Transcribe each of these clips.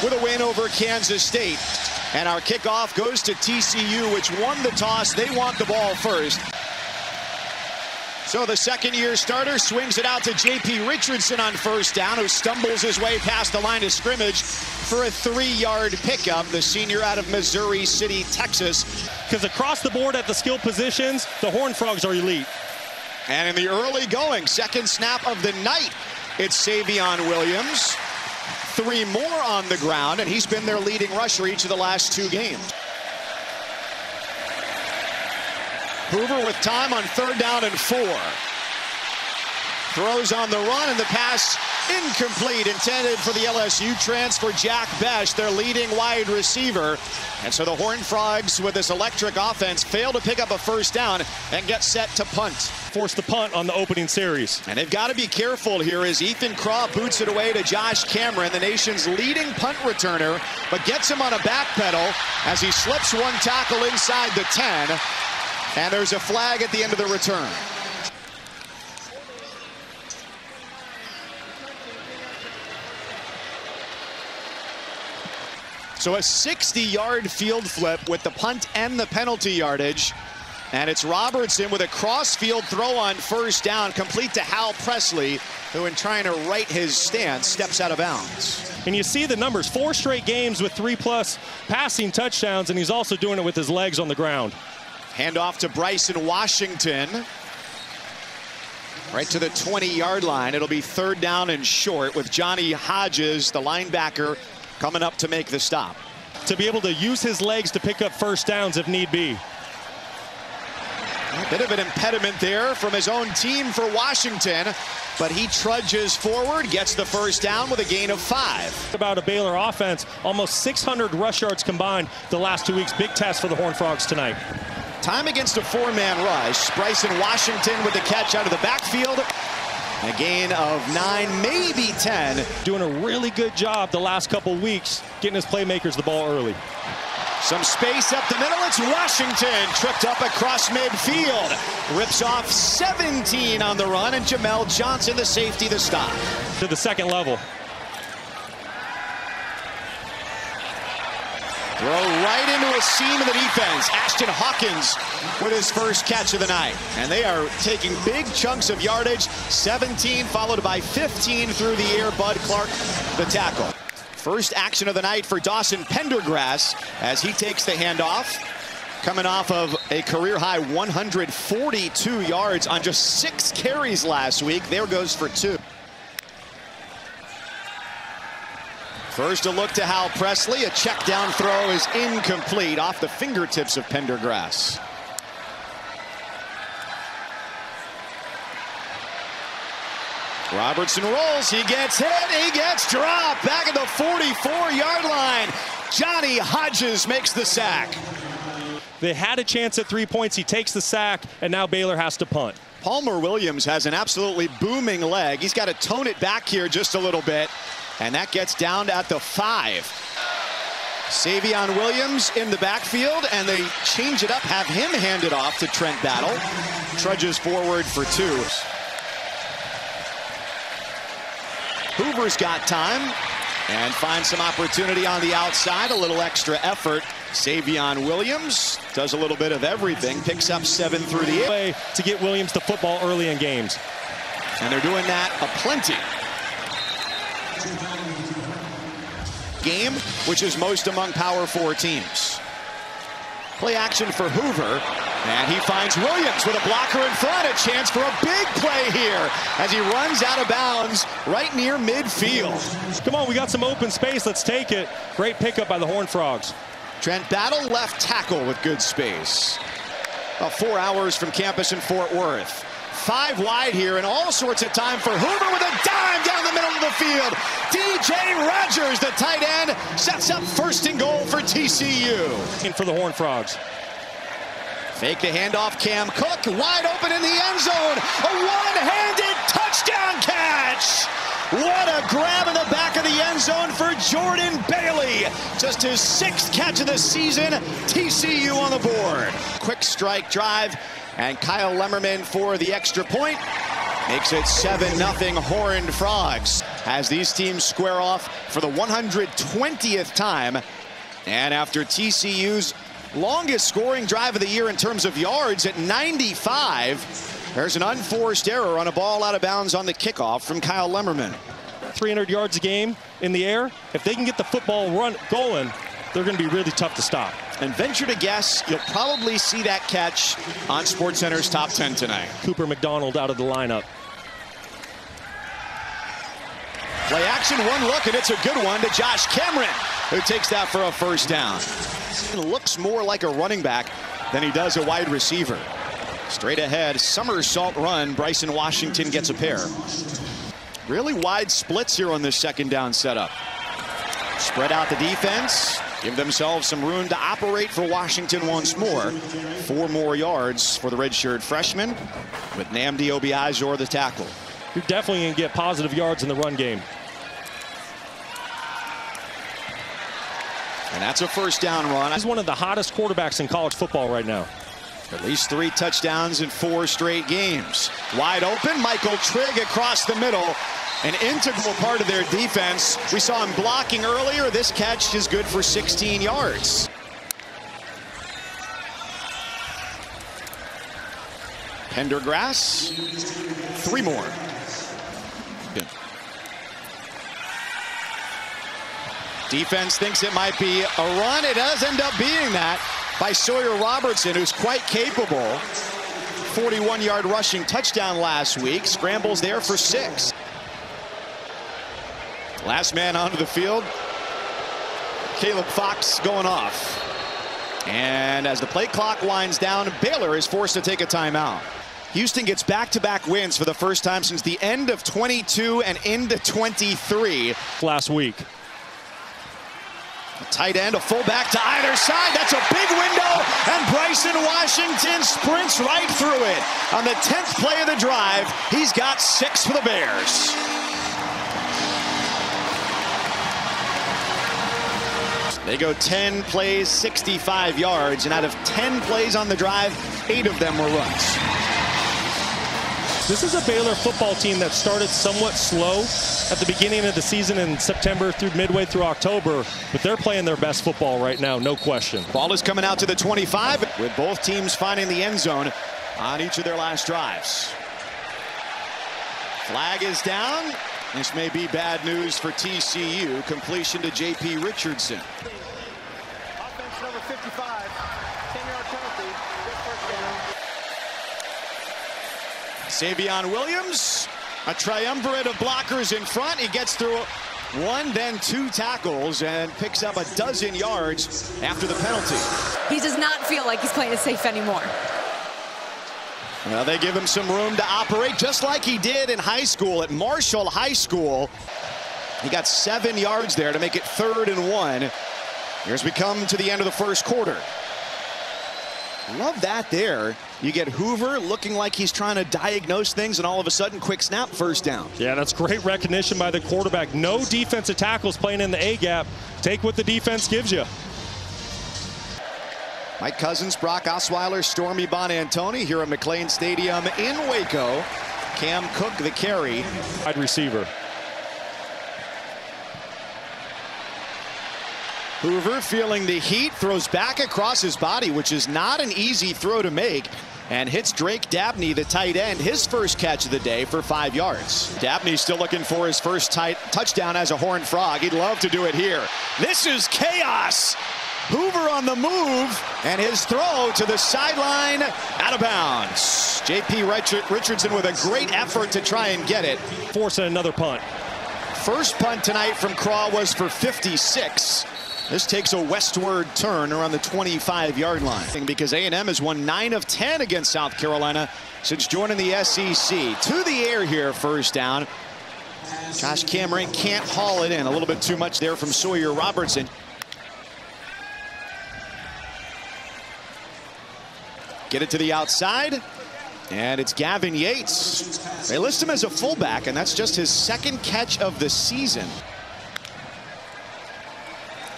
with a win over Kansas State. And our kickoff goes to TCU, which won the toss. They want the ball first. So the second-year starter swings it out to J.P. Richardson on first down, who stumbles his way past the line of scrimmage for a 3-yard pickup, the senior out of Missouri City, Texas. Because across the board at the skill positions, the Horned Frogs are elite. And in the early going, second snap of the night, it's Savion Williams. 3 more on the ground, and he's been their leading rusher each of the last 2 games. Hoover with time on 3rd down and 4. Throws on the run, and the pass incomplete, intended for the LSU transfer Jack Bech, their leading wide receiver. And so the Horned Frogs, with this electric offense, fail to pick up a first down and get set to punt. Force the punt on the opening series. And they've got to be careful here as Ethan Craw boots it away to Josh Cameron, the nation's leading punt returner, but gets him on a back pedal as he slips one tackle inside the 10. And there's a flag at the end of the return. So a 60-yard field flip with the punt and the penalty yardage. And it's Robertson with a cross-field throw on first down, complete to Hal Presley, who in trying to right his stance steps out of bounds. And you see the numbers, 4 straight games with 3+ passing touchdowns, and he's also doing it with his legs on the ground. Handoff to Bryson Washington. Right to the 20-yard line. It'll be 3rd down and short with Johnny Hodges, the linebacker, coming up to make the stop. To be able to use his legs to pick up first downs if need be. A bit of an impediment there from his own team for Washington, but he trudges forward, gets the first down with a gain of 5. About a Baylor offense, almost 600 rush yards combined the last 2 weeks. Big test for the Horned Frogs tonight. Time against a 4-man rush. Bryson Washington with the catch out of the backfield. A gain of 9, maybe 10. Doing a really good job the last couple weeks getting his playmakers the ball early. Some space up the middle. It's Washington tripped up across midfield. Rips off 17 on the run, and Jamel Johnson, the safety, the stop. To the second level. Throw right into a seam of the defense. Ashton Hawkins with his first catch of the night. And they are taking big chunks of yardage. 17 followed by 15 through the air. Bud Clark, the tackle. First action of the night for Dawson Pendergrass as he takes the handoff. Coming off of a career-high 142 yards on just 6 carries last week. There goes for 2. First a look to Hal Presley. A check down throw is incomplete off the fingertips of Pendergrass. Robertson rolls. He gets hit. He gets dropped. Back at the 44-yard line. Johnny Hodges makes the sack. They had a chance at 3 points. He takes the sack, and now Baylor has to punt. Palmer Williams has an absolutely booming leg. He's got to tone it back here just a little bit. And that gets down at the 5. Savion Williams in the backfield, and they change it up, have him hand it off to Trent Battle. Trudges forward for 2. Hoover's got time and finds some opportunity on the outside. A little extra effort. Savion Williams does a little bit of everything. Picks up 7 through the air. Way to get Williams the football early in games. And they're doing that aplenty. Game, which is most among Power 4 teams. Play action for Hoover, and he finds Williams with a blocker in front. A chance for a big play here as he runs out of bounds right near midfield. Come on, we got some open space. Let's take it. Great pickup by the Horned Frogs. Trent Battle, left tackle with good space. About 4 hours from campus in Fort Worth. 5 wide here, and all sorts of time for Hoover with a dime down the middle of the field. DJ Rogers, the tight end, sets up 1st and goal for TCU. And for the Horned Frogs. Fake the handoff, Cam Cook, wide open in the end zone. A one-handed touchdown catch. What a grab in the back of the end zone for Jordan Bailey. Just his 6th catch of the season. TCU on the board. Quick strike drive. And Kyle Lemmerman for the extra point. Makes it 7-0 Horned Frogs. as these teams square off for the 120th time. And after TCU's longest scoring drive of the year in terms of yards at 95, there's an unforced error on a ball out of bounds on the kickoff from Kyle Lemmerman. 300 yards a game in the air. If they can get the football going, they're going to be really tough to stop. And venture to guess, you'll probably see that catch on SportsCenter's Top 10 tonight. Cooper McDonald out of the lineup. Play action, one look, and it's a good one to Josh Cameron, who takes that for a first down. Looks more like a running back than he does a wide receiver. Straight ahead, somersault run. Bryson Washington gets a pair. Really wide splits here on this second down setup. Spread out the defense. Give themselves some room to operate for Washington once more. 4 more yards for the redshirt freshman with Nnamdi Obiazor the tackle. You're definitely going to get positive yards in the run game. And that's a first down run. He's one of the hottest quarterbacks in college football right now. At least 3 touchdowns in 4 straight games. Wide open, Michael Trigg across the middle. An integral part of their defense. We saw him blocking earlier. This catch is good for 16 yards. Pendergrass, 3 more. Good. Defense thinks it might be a run. It does end up being that by Sawyer Robertson, who's quite capable. 41-yard rushing touchdown last week. Scrambles there for 6. Last man onto the field, Caleb Fox going off. And as the play clock winds down, Baylor is forced to take a timeout. Houston gets back-to-back wins for the first time since the end of 22 and into 23. Last week. A tight end, a fullback to either side. That's a big window, and Bryson Washington sprints right through it. On the 10th play of the drive, he's got 6 for the Bears. They go 10 plays, 65 yards, and out of 10 plays on the drive, 8 of them were runs. This is a Baylor football team that started somewhat slow at the beginning of the season in September through midway through October, but they're playing their best football right now, no question. Ball is coming out to the 25, with both teams finding the end zone on each of their last drives. Flag is down. This may be bad news for TCU. Completion to J.P. Richardson. Offense number 55, 10-yard penalty. Savion Williams, a triumvirate of blockers in front. He gets through 1, then 2 tackles and picks up 12 yards after the penalty. He does not feel like he's playing it safe anymore. Well, they give him some room to operate just like he did in high school at Marshall High School. He got 7 yards there to make it 3rd and 1. Here as we come to the end of the first quarter. Love that there. You get Hoover looking like he's trying to diagnose things, and all of a sudden, quick snap, first down. Yeah, that's great recognition by the quarterback. No defensive tackles playing in the A-gap. Take what the defense gives you. Mike Cousins, Brock Osweiler, Stormy Bonantoni here at McLean Stadium in Waco. Cam Cook, the carry. Wide receiver. Hoover feeling the heat, throws back across his body, which is not an easy throw to make, and hits Drake Dabney, the tight end, his first catch of the day for 5 yards. Dabney's still looking for his first touchdown as a Horned Frog. He'd love to do it here. This is chaos. Hoover on the move, and his throw to the sideline, out of bounds. J.P. Richardson with a great effort to try and get it. Forcing another punt. First punt tonight from Craw was for 56. This takes a westward turn around the 25-yard line because A&M has won 9 of 10 against South Carolina since joining the SEC. To the air here, first down. Josh Cameron can't haul it in. A little bit too much there from Sawyer Robertson. Get it to the outside, and it's Gavin Yates. They list him as a fullback, and that's just his 2nd catch of the season.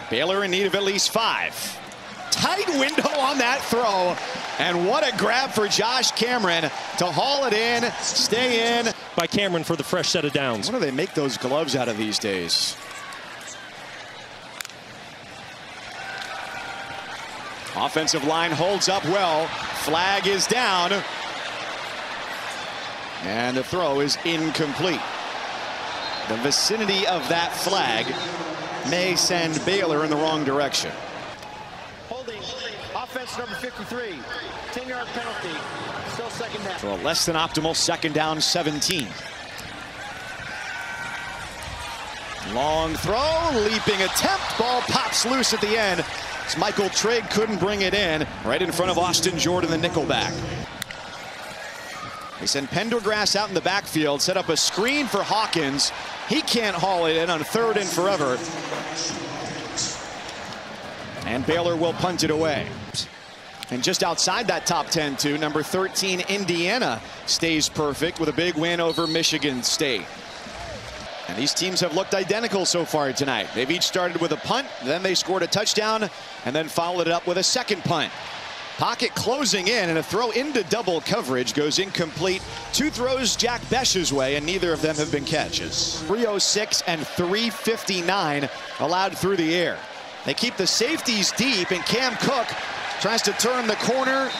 Baylor in need of at least 5. Tight window on that throw, and what a grab for Josh Cameron to haul it in, stay in. by Cameron for the fresh set of downs. What do they make those gloves out of these days? Offensive line holds up well. Flag is down. And the throw is incomplete. The vicinity of that flag may send Baylor in the wrong direction. Holding, offense number 53. 10-yard penalty. Still second down. So a less than optimal second down 17. Long throw, leaping attempt. Ball pops loose at the end. As Michael Trigg couldn't bring it in. Right in front of Austin Jordan, the nickelback. They send Pendergrass out in the backfield, set up a screen for Hawkins. He can't haul it in on 3rd and forever. And Baylor will punt it away. And just outside that top 10 too, number 13 Indiana stays perfect with a big win over Michigan State. And these teams have looked identical so far tonight. They've each started with a punt, then they scored a touchdown, and then followed it up with a second punt. Pocket closing in, and a throw into double coverage goes incomplete. 2 throws Jack Besh's way, and neither of them have been catches. 3:06 and 3:59 allowed through the air. They keep the safeties deep, and Cam Cook tries to turn the corner.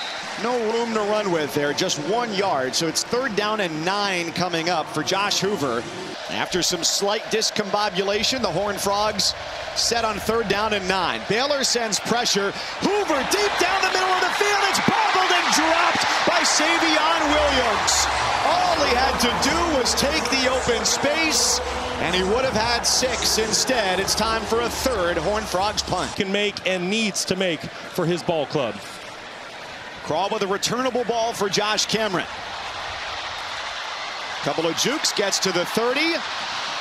No room to run with there, just 1 yard. So it's 3rd down and 9 coming up for Josh Hoover. After some slight discombobulation, the Horned Frogs set on 3rd down and 9. Baylor sends pressure. Hoover deep down the middle of the field. It's bobbled and dropped by Savion Williams. All he had to do was take the open space, and he would have had 6 instead. It's time for a 3rd Horned Frogs punt. Can make and needs to make for his ball club. Crawl with a returnable ball for Josh Cameron. Couple of jukes, gets to the 30,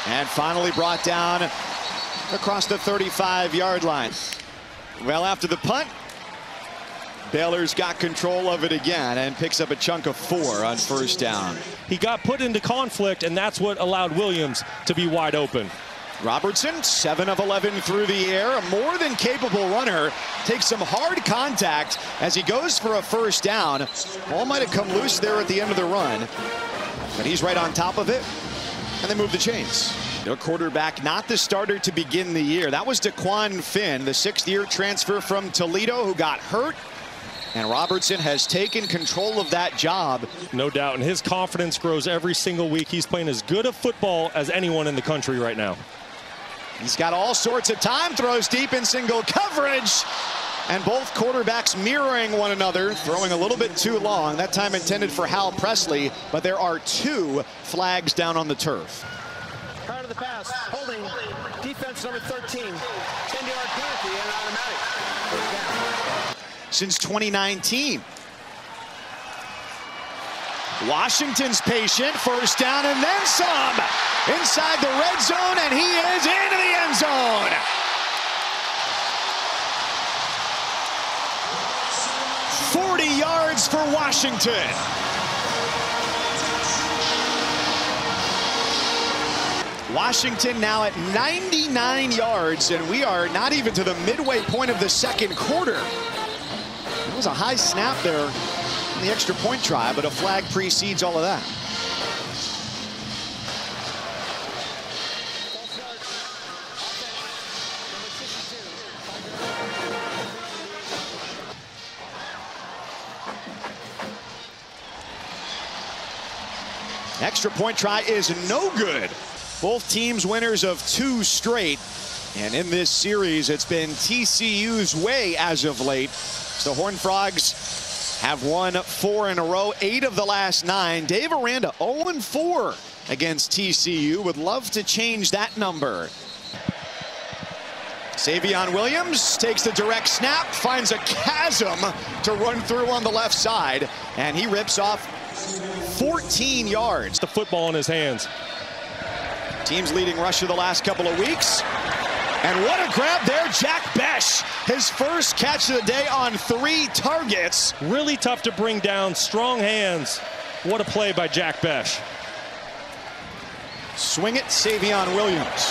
and finally brought down across the 35-yard line. Well, after the punt, Baylor's got control of it again and picks up a chunk of 4 on 1st down. He got put into conflict, and that's what allowed Williams to be wide open. Robertson, 7 of 11 through the air, a more than capable runner, takes some hard contact as he goes for a 1st down. Ball might have come loose there at the end of the run, but he's right on top of it, and they move the chains. Their quarterback, not the starter to begin the year. That was Daquan Finn, the 6th-year transfer from Toledo who got hurt. And Robertson has taken control of that job. No doubt, and his confidence grows every single week. He's playing as good a football as anyone in the country right now. He's got all sorts of time, throws deep in single coverage. And both quarterbacks mirroring one another, throwing a little bit too long. That time intended for Hal Presley, but there are 2 flags down on the turf. Prior to the pass, holding, defense number 13. 10-yard penalty and automatic. Since 2019. Washington's patient, 1st down and then some. Inside the red zone, and he is into the end zone. .40 yards for Washington. Washington now at 99 yards, and we are not even to the midway point of the 2nd quarter. It was a high snap there in the extra point try, but a flag precedes all of that. Extra point try is no good. Both teams winners of 2 straight. And in this series, it's been TCU's way as of late. So Horned Frogs have won 4 in a row, 8 of the last 9. Dave Aranda 0-4 against TCU. Would love to change that number. Savion Williams takes the direct snap, finds a chasm to run through on the left side, and he rips off 14 yards. The football in his hands. Team's leading rusher the last couple of weeks. And what a grab there, Jack Besh. His first catch of the day on 3 targets. Really tough to bring down, strong hands. What a play by Jack Besh. Swing it, Savion Williams.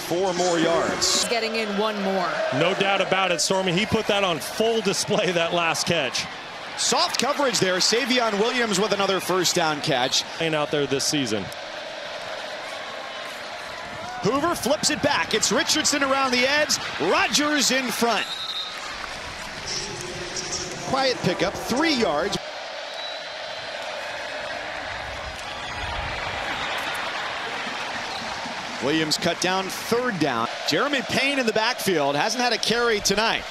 4 more yards. Getting in 1 more. No doubt about it, Stormy. He put that on full display, that last catch. Soft coverage there. Savion Williams with another first down catch. And out there this season. Hoover flips it back. It's Richardson around the edge. Rodgers in front. Quiet pickup, 3 yards. Williams cut down, 3rd down. Jeremy Payne in the backfield. Hasn't had a carry tonight.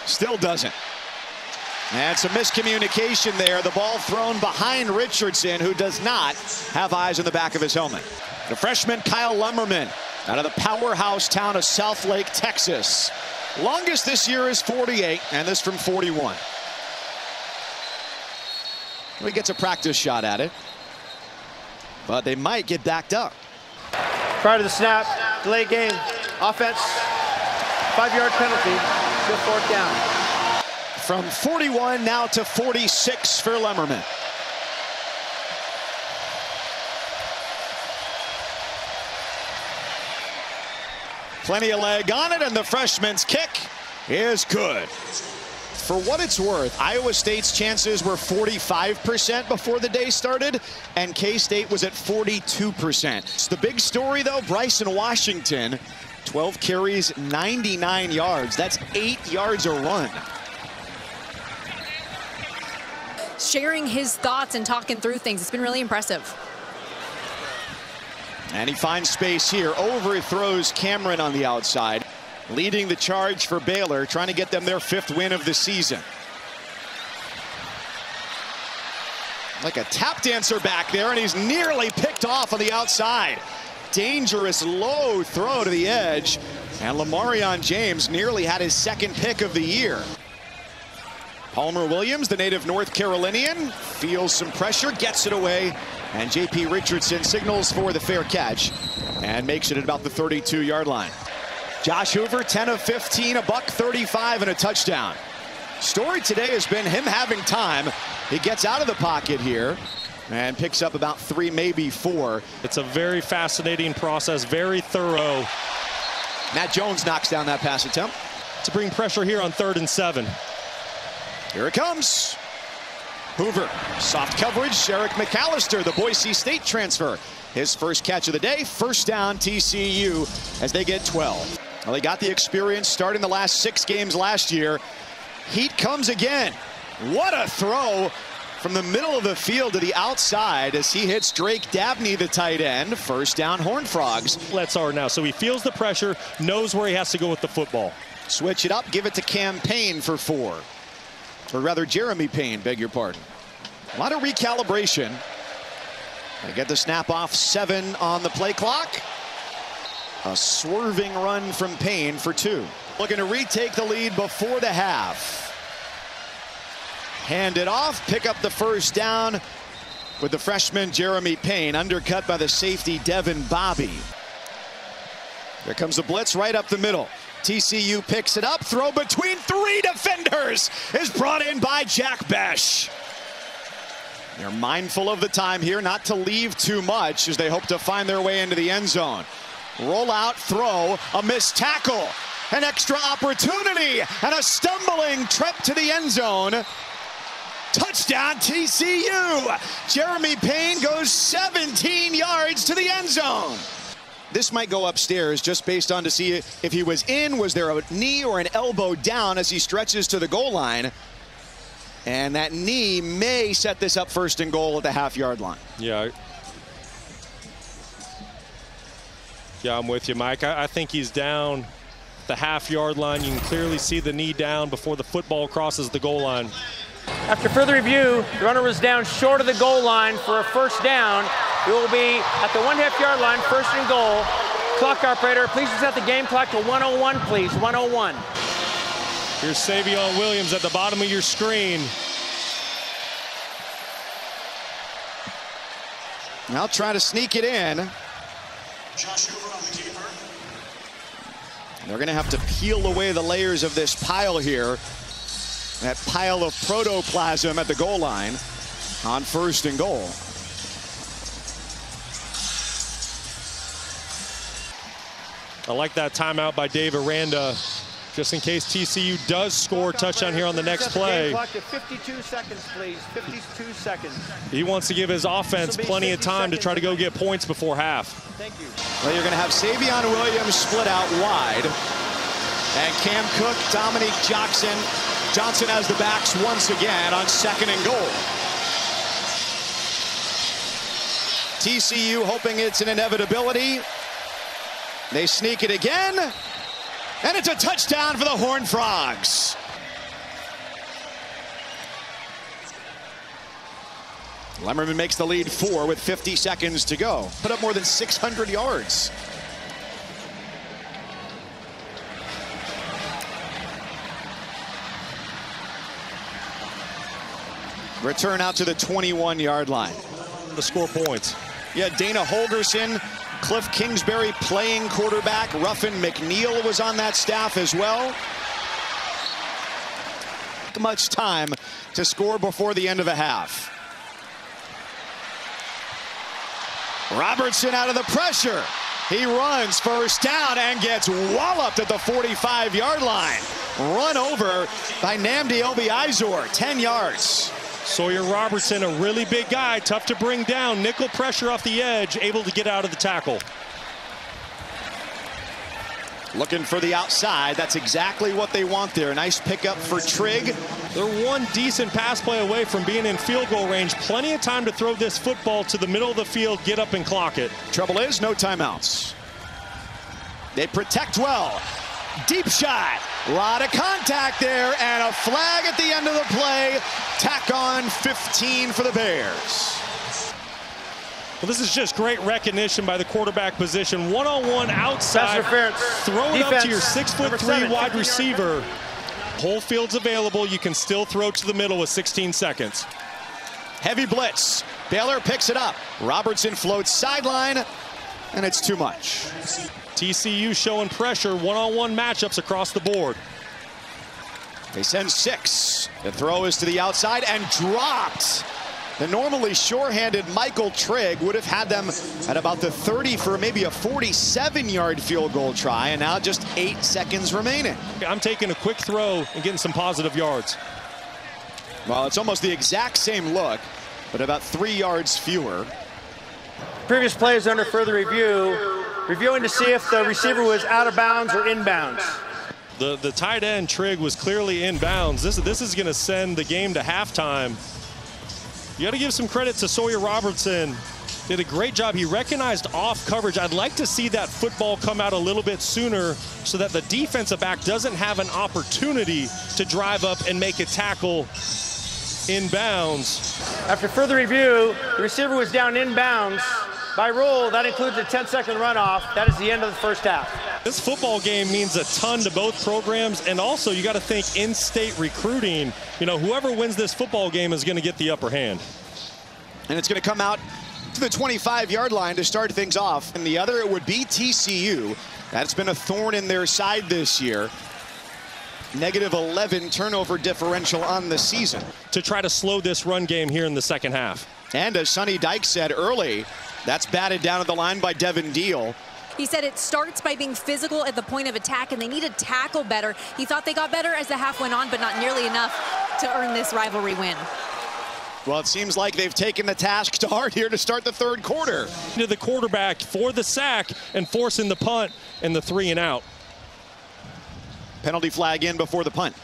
Still doesn't. And some miscommunication there. The ball thrown behind Richardson, who does not have eyes in the back of his helmet. The freshman Kyle Lumberman out of the powerhouse town of Southlake, Texas. Longest this year is 48, and this from 41. He gets a practice shot at it, but they might get backed up. Prior to the snap, delay game, offense, 5-yard penalty, still 4th down. From 41 now to 46 for Lumberman. Plenty of leg on it, and the freshman's kick is good. For what it's worth, Iowa State's chances were 45% before the day started, and K-State was at 42%. The big story, though, Bryson Washington, 12 carries, 99 yards. That's 8 yards a run. Sharing his thoughts and talking through things. It's been really impressive. And he finds space here, overthrows Cameron on the outside, leading the charge for Baylor, trying to get them their 5th win of the season. Like a tap dancer back there, and he's nearly picked off on the outside. Dangerous low throw to the edge, and Lamarion James nearly had his 2nd pick of the year. Palmer Williams, the native North Carolinian, feels some pressure, gets it away, and J.P. Richardson signals for the fair catch and makes it at about the 32-yard line. Josh Hoover, 10 of 15, a buck 35 and a touchdown. Story today has been him having time. He gets out of the pocket here and picks up about 3, maybe 4. It's a very fascinating process, very thorough. Matt Jones knocks down that pass attempt. To bring pressure here on 3rd and 7. Here it comes. Hoover, soft coverage. Eric McAllister, the Boise State transfer. His first catch of the day, first down TCU as they get 12. Well, they got the experience starting the last 6 games last year. Heat comes again. What a throw from the middle of the field to the outside as he hits Drake Dabney, the tight end. First down, Horned Frogs. Let's are now, so he feels the pressure, knows where he has to go with the football. Switch it up, give it to Cam Payne for 4. Or rather, Jeremy Payne, beg your pardon. A lot of recalibration. They get the snap off, 7 on the play clock. A swerving run from Payne for 2. Looking to retake the lead before the half. Hand it off, pick up the first down with the freshman Jeremy Payne, undercut by the safety Devin Bobby. Here comes the blitz right up the middle. TCU picks it up, throw between 3 defenders is brought in by Jack Besh. They're mindful of the time here, not to leave too much as they hope to find their way into the end zone. Roll out, throw, a missed tackle, an extra opportunity, and a stumbling trip to the end zone. Touchdown TCU! Jeremy Payne goes 17 yards to the end zone. This might go upstairs just based on to see if he was in, was there a knee or an elbow down as he stretches to the goal line. And that knee may set this up 1st and goal at the half-yard line. Yeah, I'm with you, Mike. I think he's down the half-yard line. You can clearly see the knee down before the football crosses the goal line. After further review, the runner was down short of the goal line for a first down. It will be at the 1/2-yard line, 1st and goal. Clock operator, please set the game clock to 1:01, please. 1:01. Here's Savion Williams at the bottom of your screen. Now try to sneak it in. Josh Hoover on the keeper. They're going to have to peel away the layers of this pile here. That pile of protoplasm at the goal line on 1st and goal. I like that timeout by Dave Aranda. just in case TCU does score a touchdown here on the next play. Game clock to 52 seconds, please. 52 seconds. He wants to give his offense plenty of time to try to go get points before half. Thank you. Well, you're going to have Savion Williams split out wide. And Cam Cook, Dominique Johnson has the backs once again on 2nd and goal. TCU hoping it's an inevitability. They sneak it again. And it's a touchdown for the Horned Frogs. Lemmerman makes the lead 4 with 50 seconds to go. Put up more than 600 yards. Return out to the 21-yard line. To score points. Yeah, Dana Holgerson, Cliff Kingsbury playing quarterback. Ruffin McNeil was on that staff as well. Much time to score before the end of the half. Robertson out of the pressure. He runs first down and gets walloped at the 45-yard line. Run over by Nnamdi Obi-Izor, 10 yards. Sawyer Robertson, a really big guy, tough to bring down. Nickel pressure off the edge, able to get out of the tackle. Looking for the outside. That's exactly what they want there. Nice pickup for Trigg. They're one decent pass play away from being in field goal range. Plenty of time to throw this football to the middle of the field, get up and clock it. Trouble is, no timeouts. They protect well. Deep shot. A lot of contact there, and a flag at the end of the play. Tack on 15 for the Bears. Well, this is just great recognition by the quarterback position. One-on-one outside. Throw it up to your 6'3" wide receiver. Whole field's available. You can still throw to the middle with 16 seconds. Heavy blitz. Baylor picks it up. Robertson floats sideline, and it's too much. TCU showing pressure, one-on-one matchups across the board. They send 6. The throw is to the outside and dropped. The normally sure-handed Michael Trigg would have had them at about the 30 for maybe a 47-yard field goal try, and now just 8 seconds remaining. I'm taking a quick throw and getting some positive yards. Well, it's almost the exact same look, but about 3 yards fewer. Previous play is under further review. Reviewing to see if the receiver was out of bounds or inbounds. The tight end Trigg was clearly inbounds. This is going to send the game to halftime. You got to give some credit to Sawyer Robertson. Did a great job. He recognized off coverage. I'd like to see that football come out a little bit sooner so that the defensive back doesn't have an opportunity to drive up and make a tackle inbounds. After further review, the receiver was down inbounds. By rule, that includes a 10-second runoff. That is the end of the first half. This football game means a ton to both programs, and also you got to think in-state recruiting. You know, whoever wins this football game is going to get the upper hand. And it's going to come out to the 25-yard line to start things off. And the other, it would be TCU. That's been a thorn in their side this year. -11 turnover differential on the season. To try to slow this run game here in the second half. And as Sonny Dykes said early, that's batted down at the line by Devin Deal. He said it starts by being physical at the point of attack, and they need to tackle better. He thought they got better as the half went on, but not nearly enough to earn this rivalry win. Well, it seems like they've taken the task to heart here to start the third quarter. To the quarterback for the sack and forcing the punt and the 3 and out. Penalty flag in before the punt.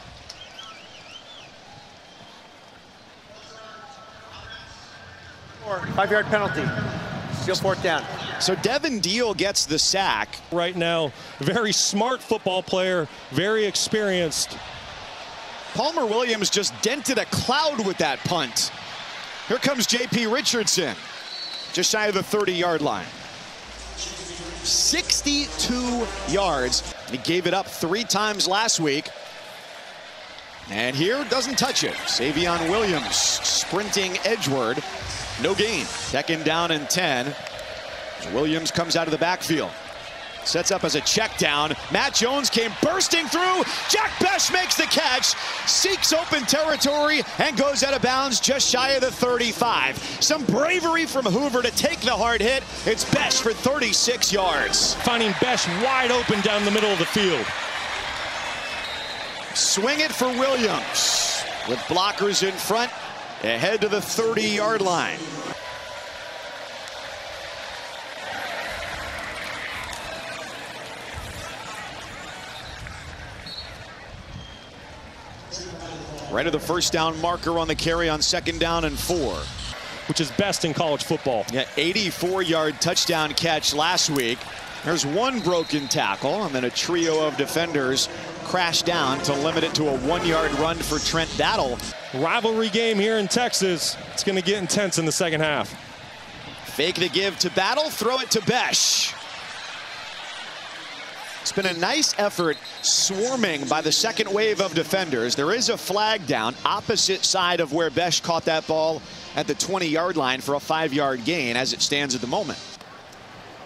Five-yard penalty. Still 4th down. So Devin Deal gets the sack. Right now, very smart football player, very experienced. Palmer Williams just dented a cloud with that punt. Here comes J.P. Richardson, just shy of the 30-yard line. 62 yards. He gave it up 3 times last week. And here, doesn't touch it. Savion Williams sprinting edgeward. No gain. 2nd down and 10. Williams comes out of the backfield. Sets up as a check down. Matt Jones came bursting through. Jack Bech makes the catch. Seeks open territory and goes out of bounds just shy of the 35. Some bravery from Hoover to take the hard hit. It's Bech for 36 yards. Finding Bech wide open down the middle of the field. swing it for Williams. With blockers in front, ahead to the 30-yard line. Right to the first down marker on the carry on 2nd down and 4. Which is best in college football. Yeah, 84-yard touchdown catch last week. There's one broken tackle, and then a trio of defenders crashed down to limit it to a 1-yard run for Trent Battle. Rivalry game here in Texas. It's going to get intense in the second half. Fake the give to Battle, throw it to Besh. It's been a nice effort swarming by the second wave of defenders. There is a flag down opposite side of where Besh caught that ball at the 20-yard line for a 5-yard gain as it stands at the moment.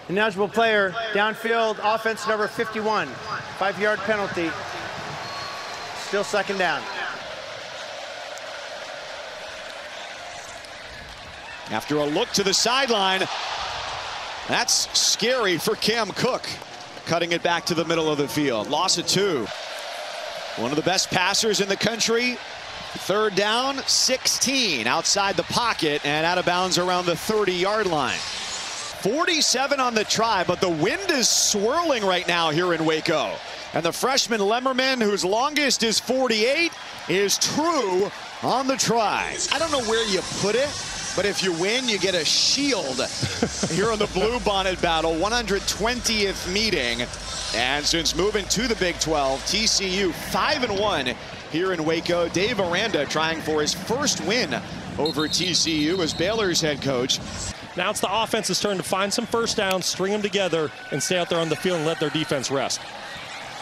Ineligible player, downfield, offense number 51. 5-yard penalty. Still 2nd down. After a look to the sideline, that's scary for Cam Cook. Cutting it back to the middle of the field. Loss of 2. One of the best passers in the country. 3rd down, 16 outside the pocket and out of bounds around the 30-yard line. 47 on the try, but the wind is swirling right now here in Waco. And the freshman Lemmerman, whose longest is 48, is true on the try. I don't know where you put it, but if you win, you get a shield here on the Blue Bonnet Battle. 120th meeting. And since moving to the Big 12, TCU 5-1 here in Waco. Dave Aranda trying for his first win over TCU as Baylor's head coach. Now it's the offense's turn to find some first downs, string them together, and stay out there on the field and let their defense rest.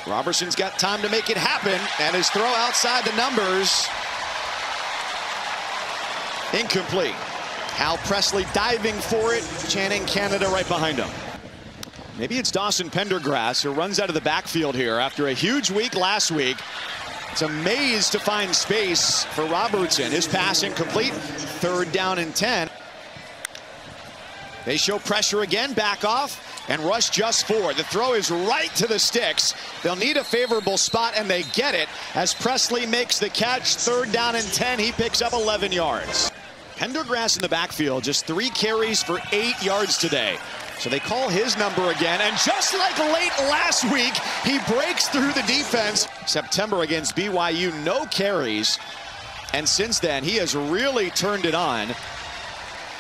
Robertson's got time to make it happen, and his throw outside the numbers. Incomplete. Hal Presley diving for it. Channing Canada right behind him. Maybe it's Dawson Pendergrass who runs out of the backfield here after a huge week last week. It's a maze to find space for Robertson. His pass incomplete. 3rd down and 10. They show pressure again, back off, and rush just 4. The throw is right to the sticks. They'll need a favorable spot, and they get it as Presley makes the catch. 3rd down and 10. He picks up 11 yards. Pendergrass in the backfield, just 3 carries for 8 yards today. So they call his number again, and just like late last week, he breaks through the defense. September against BYU, no carries. And since then, he has really turned it on.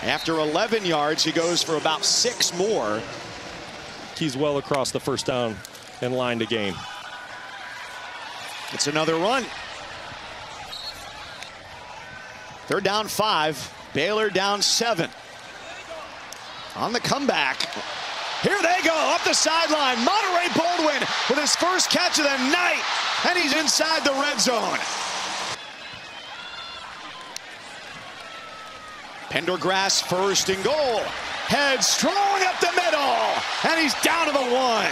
After 11 yards, he goes for about 6 more. He's well across the first down and line to gain. It's another run. 3rd down 5. Baylor down 7. On the comeback. Here they go up the sideline. Monterey Baldwin with his first catch of the night. And he's inside the red zone. Pendergrass 1st and goal. Head strong up the middle. And he's down to the 1.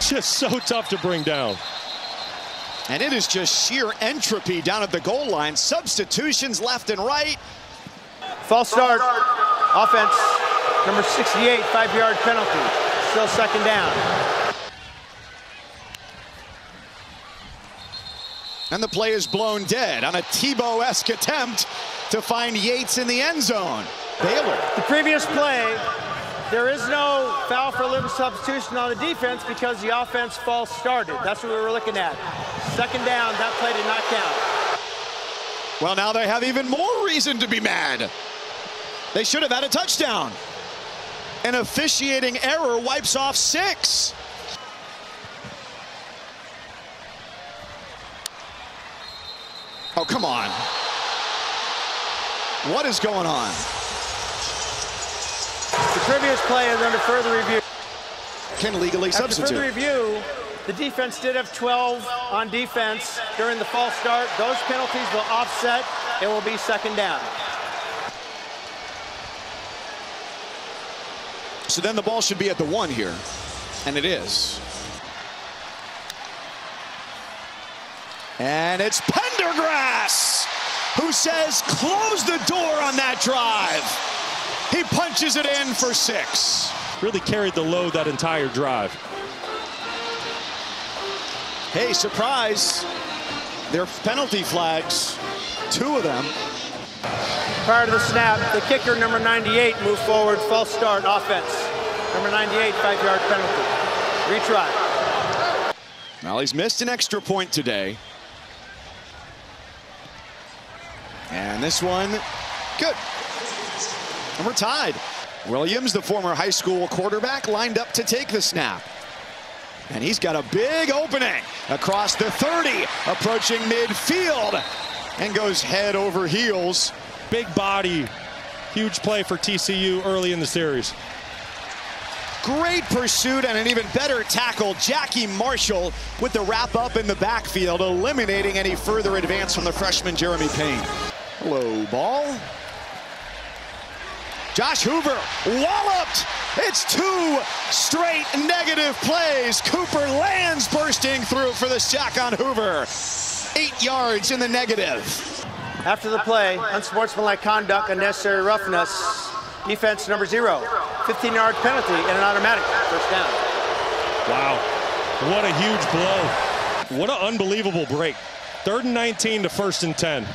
Just so tough to bring down. And it is just sheer entropy down at the goal line. Substitutions left and right. False start. Offense number 68, 5-yard penalty. Still 2nd down. And the play is blown dead on a Tebow-esque attempt to find Yates in the end zone. Baylor. The previous play, there is no foul for illegal substitution on the defense because the offense false started. That's what we were looking at. 2nd down, that play did not count. Well, now they have even more reason to be mad. They should have had a touchdown. An officiating error wipes off 6. Oh, come on. What is going on? The previous play is under further review. Can legally substitute. After further review, the defense did have 12 on defense during the false start. Those penalties will offset. It will be 2nd down. So then the ball should be at the 1 here. And it is. And it's Pendergrass who says, close the door on that drive. He punches it in for 6. Really carried the load that entire drive. Hey, surprise. They're penalty flags, 2 of them. Prior to the snap, the kicker, number 98, moved forward, false start, offense. Number 98, 5-yard penalty. Retry. Well, he's missed an extra point today. And this one, good. And we're tied. Williams, the former high school quarterback, lined up to take the snap. And he's got a big opening across the 30, approaching midfield, and goes head over heels. Big body, huge play for TCU early in the series. Great pursuit and an even better tackle. Jackie Marshall with the wrap up in the backfield, eliminating any further advance from the freshman Jeremy Payne. Low ball. Josh Hoover walloped. It's 2 straight negative plays. Cooper lands bursting through for the sack on Hoover. 8 yards in the negative. After the play, unsportsmanlike conduct, unnecessary roughness. Defense number 0. 15-yard penalty and an automatic first down. Wow, what a huge blow. What an unbelievable break. 3rd and 19 to 1st and 10.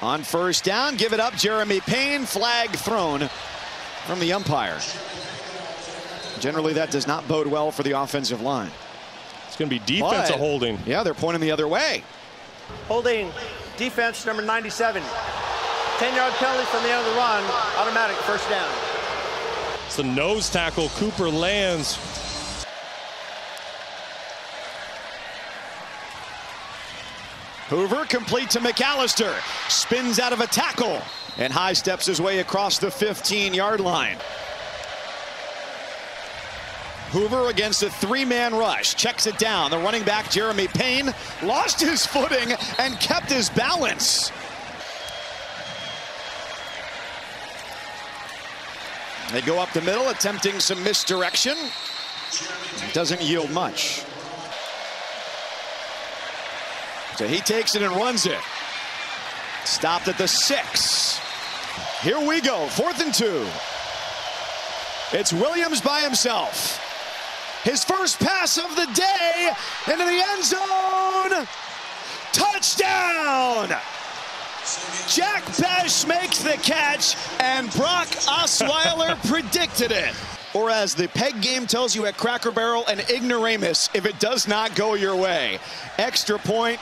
On first down, give it up, Jeremy Payne. Flag thrown from the umpire. Generally, that does not bode well for the offensive line. It's going to be defensive holding. Yeah, they're pointing the other way. Holding defense number 97. 10-yard penalty from the end of the run. Automatic first down. It's the nose tackle. Cooper lands. Hoover complete to McAllister. Spins out of a tackle and high steps his way across the 15-yard line. Hoover against a 3-man rush. Checks it down. The running back, Jeremy Payne, lost his footing and kept his balance. They go up the middle, attempting some misdirection. Doesn't yield much. So he takes it and runs it. Stopped at the 6. Here we go, 4th and 2. It's Williams by himself. His first pass of the day into the end zone. Touchdown! Jack Besh makes the catch, and Brock Osweiler predicted it. Or as the peg game tells you at Cracker Barrel, an ignoramus if it does not go your way. Extra point,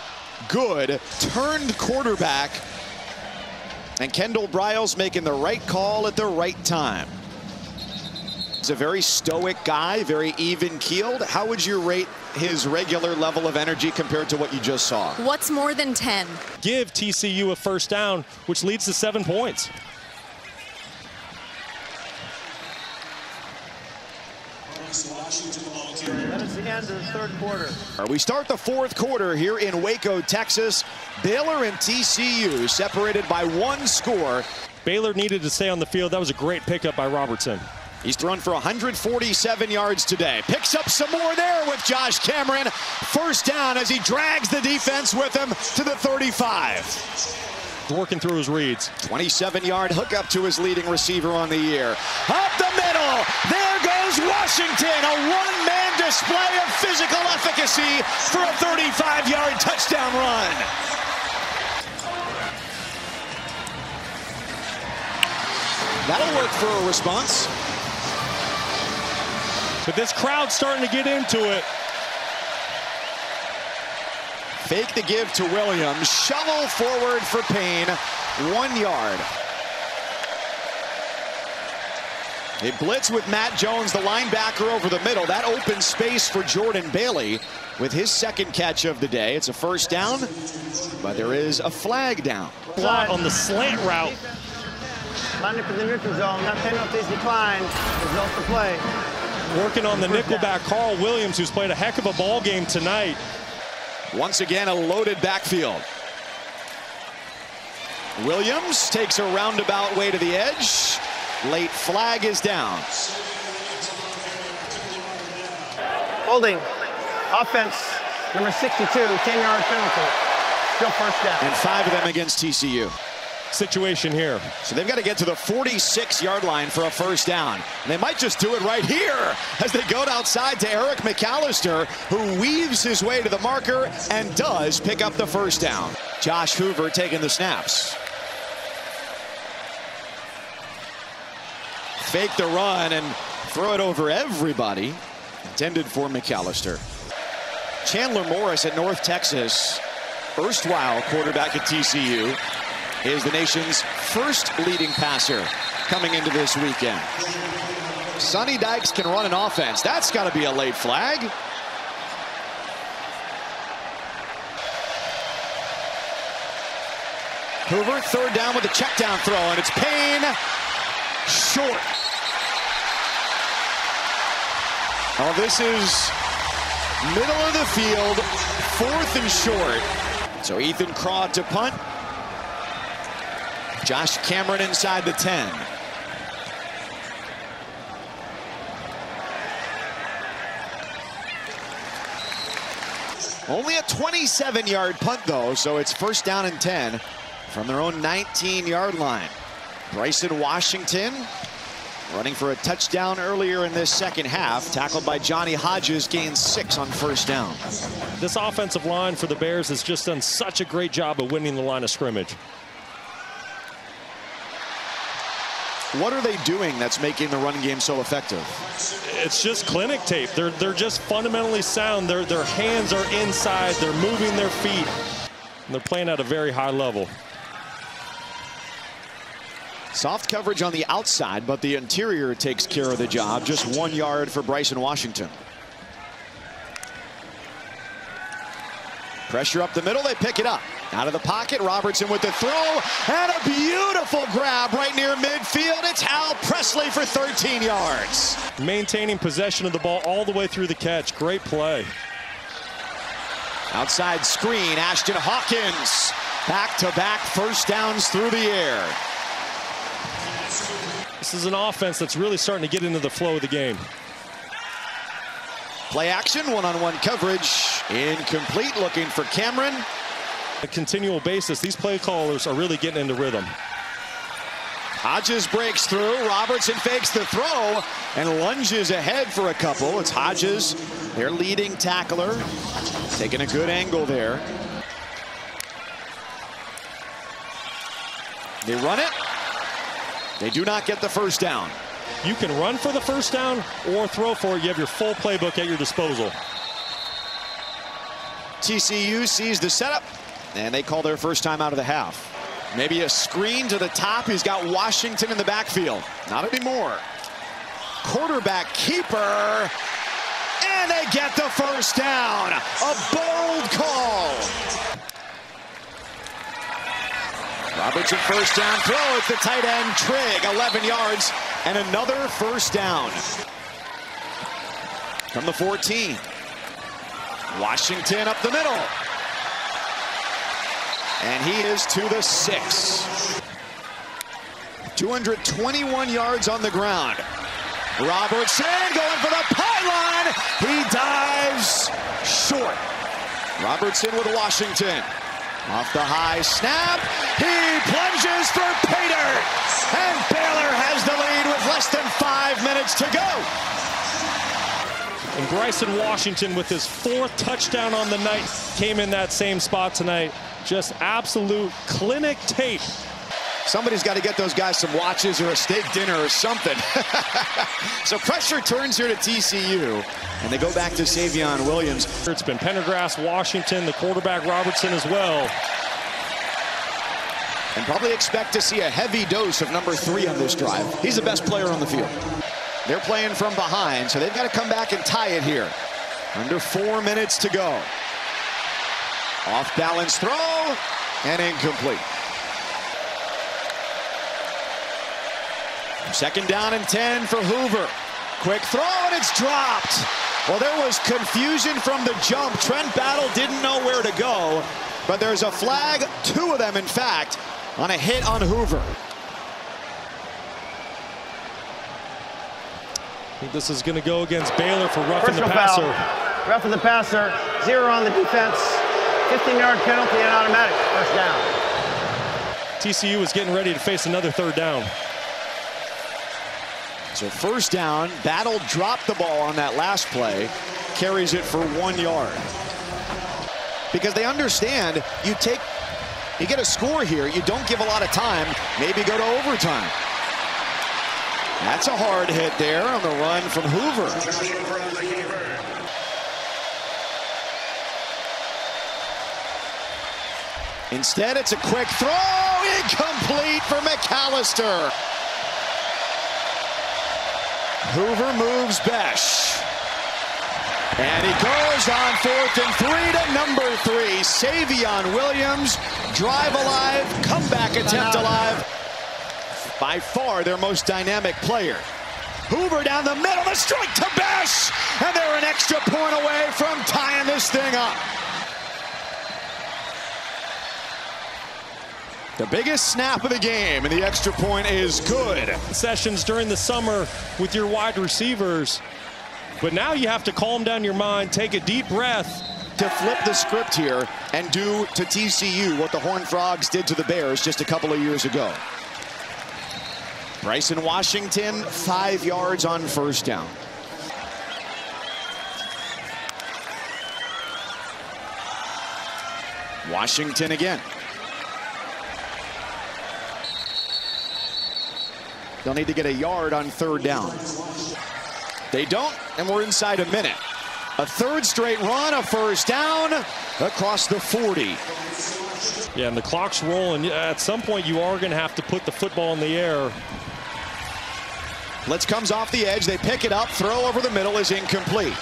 good. Turned quarterback. And Kendall Briles making the right call at the right time. He's a very stoic guy, very even-keeled. How would you rate his regular level of energy compared to what you just saw? What's more than 10? Give TCU a first down, which leads to 7 points. That is the end of the 3rd quarter. We start the 4th quarter here in Waco, Texas. Baylor and TCU separated by 1 score. Baylor needed to stay on the field. That was a great pickup by Robertson. He's thrown for 147 yards today. Picks up some more there with Josh Cameron. First down as he drags the defense with him to the 35. Working through his reads. 27-yard hookup to his leading receiver on the year. Up the middle. There goes Washington. A one-man display of physical efficacy for a 35-yard touchdown run. That'll work for a response. But this crowd's starting to get into it. Fake the give to Williams. Shovel forward for Payne. 1 yard. A blitz with Matt Jones, the linebacker, over the middle. That opens space for Jordan Bailey with his 2nd catch of the day. It's a first down, but there is a flag down. On the slant route. Line up in the neutral zone. That penalties declined. Result to play. Working on the nickelback, Carl Williams, who's played a heck of a ball game tonight. Once again, a loaded backfield. Williams takes a roundabout way to the edge. Late flag is down. Holding. Offense, number 62, 10-yard penalty. Still first down. And 5 of them against TCU. situation here. So they've got to get to the 46-yard line for a first down. And they might just do it right here as they go outside to Eric McAllister, who weaves his way to the marker and does pick up the first down. Josh Hoover taking the snaps. Fake the run and throw it over everybody. Intended for McAllister. Chandler Morris at North Texas, erstwhile quarterback at TCU, is the nation's first leading passer coming into this weekend. Sonny Dykes can run an offense. That's got to be a late flag. Hoover, third down with a check down throw, and it's Payne short. Oh, this is middle of the field, 4th and short. So Ethan Craw to punt. Josh Cameron inside the 10. Only a 27-yard punt, though, so it's first down and 10 from their own 19-yard line. Bryson Washington running for a touchdown earlier in this second half. Tackled by Johnny Hodges, gains 6 on first down. This offensive line for the Bears has just done such a great job of winning the line of scrimmage. What are they doing that's making the run game so effective? It's just clinic tape. They're just fundamentally sound. Their hands are inside. They're moving their feet. And they're playing at a very high level. Soft coverage on the outside, but the interior takes care of the job. Just 1 yard for Bryson Washington. Pressure up the middle, they pick it up. Out of the pocket, Robertson with the throw, and a beautiful grab right near midfield. It's Hal Presley for 13 yards. Maintaining possession of the ball all the way through the catch. Great play. Outside screen, Ashton Hawkins. Back-to-back first downs through the air. This is an offense that's really starting to get into the flow of the game. Play action, one-on-one coverage. Incomplete, looking for Cameron. On a continual basis, these play callers are really getting into rhythm. Hodges breaks through. Robertson fakes the throw and lunges ahead for a couple. It's Hodges, their leading tackler, taking a good angle there. They run it. They do not get the first down. You can run for the first down or throw for it. You have your full playbook at your disposal. TCU sees the setup, and they call their first time out of the half. Maybe a screen to the top. He's got Washington in the backfield. Not anymore. Quarterback keeper, and they get the first down. A bold call. Robertson first down throw. It's the tight end Trigg, 11 yards, and another first down. From the 14. Washington up the middle. And he is to the 6. 221 yards on the ground. Robertson going for the pylon. He dives short. Robertson with Washington. Off the high snap. He plunges for Pater. And Baylor has the lead with less than 5 minutes to go. And Bryson Washington with his 4th touchdown on the night came in that same spot tonight. Just absolute clinic tape. Somebody's got to get those guys some watches or a steak dinner or something. So pressure turns here to TCU, and they go back to Savion Williams. It's been Pendergrass, Washington, the quarterback Robertson as well. And probably expect to see a heavy dose of number 3 on this drive. He's the best player on the field. They're playing from behind, so they've got to come back and tie it here. Under 4 minutes to go. Off balance throw, and incomplete. Second down and 10 for Hoover. Quick throw, and it's dropped. Well, there was confusion from the jump. Trent Battle didn't know where to go, but there's a flag, 2 of them, in fact, on a hit on Hoover. I think this is going to go against Baylor for roughing the passer. Foul. Roughing the passer, 0 on the defense, 15-yard penalty and automatic first down. TCU was getting ready to face another third down. So first down, Battle dropped the ball on that last play, carries it for 1 yard. Because they understand you get a score here, you don't give a lot of time, maybe go to overtime. That's a hard hit there on the run from Hoover. Instead, it's a quick throw, incomplete for McAllister. Hoover moves Besh. And he goes on 4th and 3 to number 3. Savion Williams, drive alive, comeback attempt alive. By far their most dynamic player. Hoover down the middle, the strike to Besh. And they're an extra point away from tying this thing up. The biggest snap of the game, and the extra point is good. Sessions during the summer with your wide receivers. But now you have to calm down your mind, take a deep breath. To flip the script here and do to TCU what the Horned Frogs did to the Bears just a couple of years ago. Bryson Washington, 5 yards on first down. Washington again. They'll need to get a yard on third down. They don't, and we're inside a minute. A third straight run, a first down across the 40. Yeah, and the clock's rolling. At some point, you are going to have to put the football in the air. Blitz comes off the edge. They pick it up. Throw over the middle is incomplete.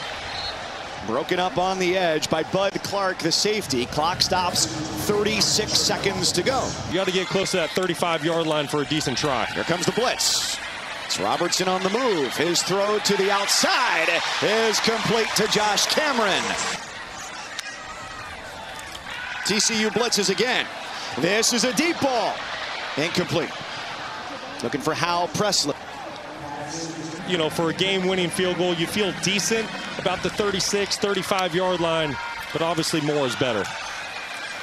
Broken up on the edge by Bud Clark, the safety. Clock stops, 36 seconds to go. You got to get close to that 35-yard line for a decent try. Here comes the blitz. It's Robertson on the move. His throw to the outside is complete to Josh Cameron. TCU blitzes again. This is a deep ball. Incomplete. Looking for Hal Presley. You know, for a game-winning field goal, you feel decent about the 36, 35-yard line, but obviously more is better.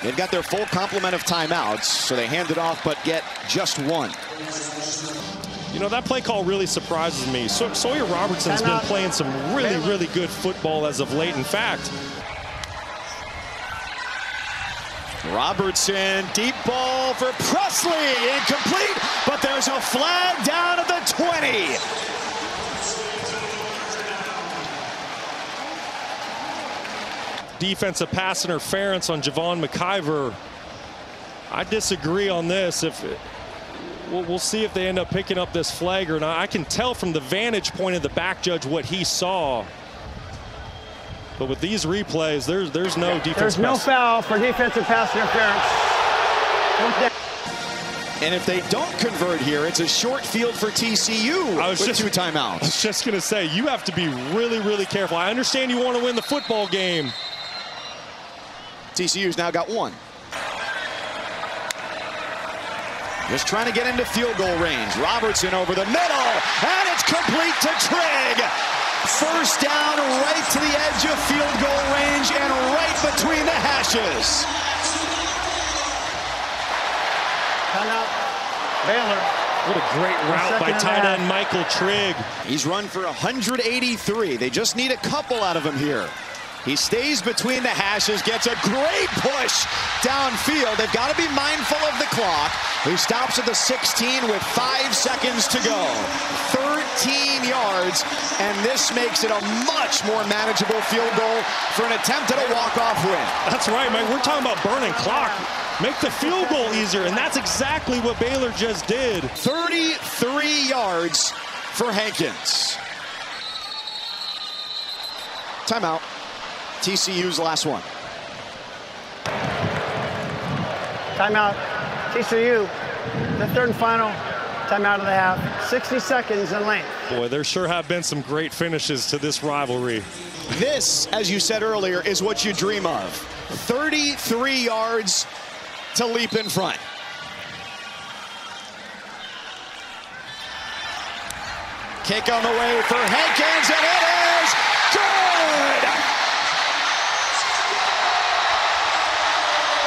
They've got their full complement of timeouts, so they hand it off but get just one. You know, that play call really surprises me. Sawyer Robertson's been playing some really good football as of late. In fact, Robertson, deep ball for Presley, incomplete, but there's a flag down at the 20. Defensive pass interference on Javon McIver. I disagree on this. We'll see if they end up picking up this flag or not. I can tell from the vantage point of the back judge what he saw. But with these replays, there's no defense. There's no foul for defensive pass interference. And if they don't convert here, it's a short field for TCU with 2 timeouts. I was just going to say, you have to be really careful. I understand you want to win the football game. TCU's now got 1. Just trying to get into field goal range. Robertson over the middle, and it's complete to Trigg. First down right to the edge of field goal range and right between the hashes. Timeout, Baylor. What a great route by tight end Michael Trigg. He's run for 183. They just need a couple out of him here. He stays between the hashes, gets a great push downfield. They've got to be mindful of the clock. He stops at the 16 with 5 seconds to go. 13 yards, and this makes it a much more manageable field goal for an attempt at a walk-off win. That's right, Mike. We're talking about burning clock. Make the field goal easier, and that's exactly what Baylor just did. 33 yards for Hankins. Timeout. TCU's last one. Timeout, TCU, the third and final timeout of the half. 60 seconds in length. Boy, there sure have been some great finishes to this rivalry. This, as you said earlier, is what you dream of. 33 yards to leap in front. Kick on the way for Hankins, and it is good!